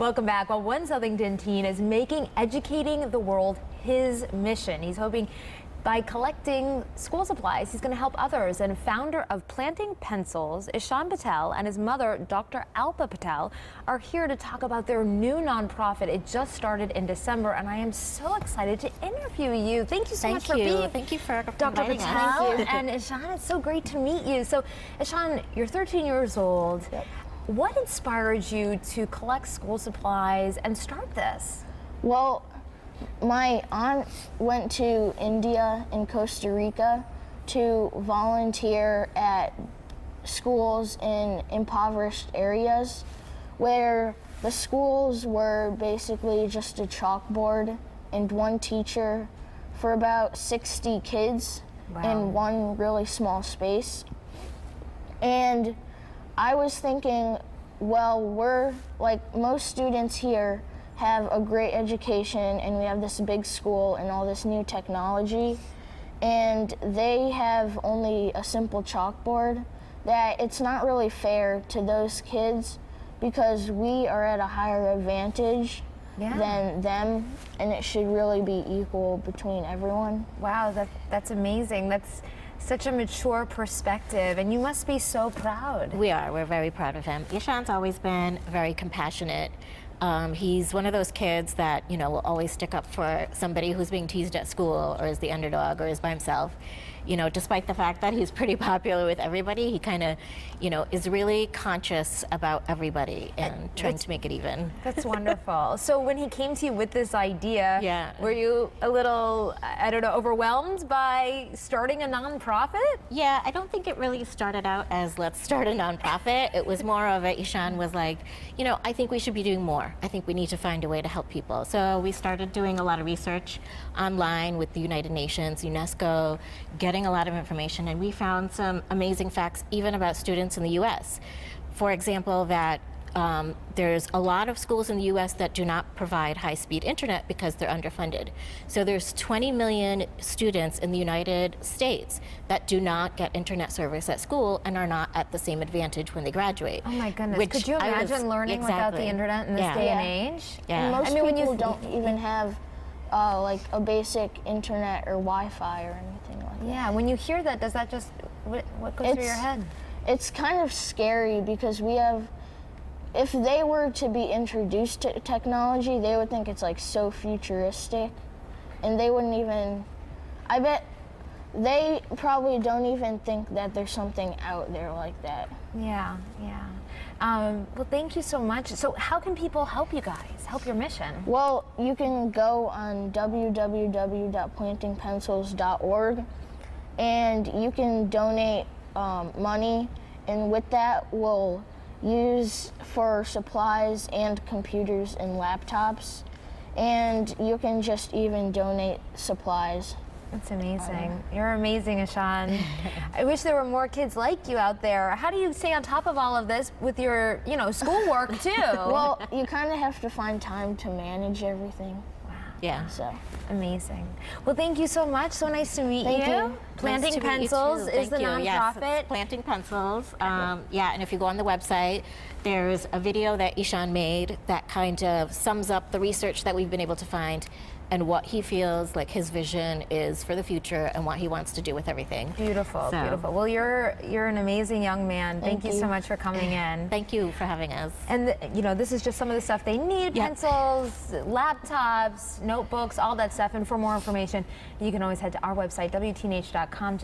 Welcome back. Well, one Southington teen is making educating the world his mission. He's hoping by collecting school supplies, he's going to help others. And founder of Planting Pencils, Ishan Patel, and his mother, Dr. Alpa Patel, are here to talk about their new nonprofit. It just started in December, and I am so excited to interview you. Thank you so much for being. Thank you for Dr. inviting Patel us. and Ishan. It's so great to meet you. So, Ishan, you're 13 years old. Yep. What inspired you to collect school supplies and start this? Well, my aunt went to India and Costa Rica to volunteer at schools in impoverished areas where the schools were basically just a chalkboard and one teacher for about 60 kids in one really small space. And I was thinking, well, we're like most students here have a great education and we have this big school and all this new technology, and they have only a simple chalkboard, that it's not really fair to those kids because we are at a higher advantage than them, and it should really be equal between everyone. Wow, that's amazing. That's such a mature perspective, and you must be so proud. We're very proud of him. Ishan's always been very compassionate. He's one of those kids that, will always stick up for somebody who's being teased at school or is the underdog or is by himself. Despite the fact that he's pretty popular with everybody, he kind of, is really conscious about everybody and trying to make it even. That's wonderful. So when he came to you with this idea, were you a little, overwhelmed by starting a nonprofit? Yeah, I don't think it really started out as let's start a nonprofit. It was more of Ishan was like, I think we should be doing more. I think we need to find a way to help people. So we started doing a lot of research online with the United Nations, UNESCO, getting a lot of information, and we found some amazing facts even about students in the U.S. For example, that there's a lot of schools in the U.S. that do not provide high-speed internet because they're underfunded. So there's 20 million students in the United States that do not get internet service at school and are not at the same advantage when they graduate. Oh my goodness, could you imagine learning without the internet in this day and age? And most people don't even have like a basic internet or Wi-Fi or anything like that. Yeah, when you hear that, does that just, what goes through your head? It's kind of scary because if they were to be introduced to technology, they would think it's like so futuristic, and they wouldn't even, I bet they probably don't even think that there's something out there like that. Yeah. Well, thank you so much. So how can people help you guys, help your mission? Well, you can go on www.plantingpencils.org, and you can donate money, and with that we'll use for supplies and computers and laptops, and you can just even donate supplies. That's amazing. You're amazing, Ishan. I wish there were more kids like you out there. How do you stay on top of all of this with your, schoolwork too? Well, you kind of have to find time to manage everything. Wow. Yeah. So amazing. Well, thank you so much. So nice to meet Thank you. Planting Nice to meet you Pencils too. is the Thank you. nonprofit. Yes, it's Planting Pencils. And if you go on the website, there's a video that Ishan made that kind of sums up the research that we've been able to find and what he feels like his vision is for the future and what he wants to do with everything. Beautiful, beautiful. Well, you're an amazing young man. Thank you so much for coming in. Thank you for having us. And this is just some of the stuff they need: pencils, laptops, notebooks, all that stuff. And for more information, you can always head to our website, WTNH.com.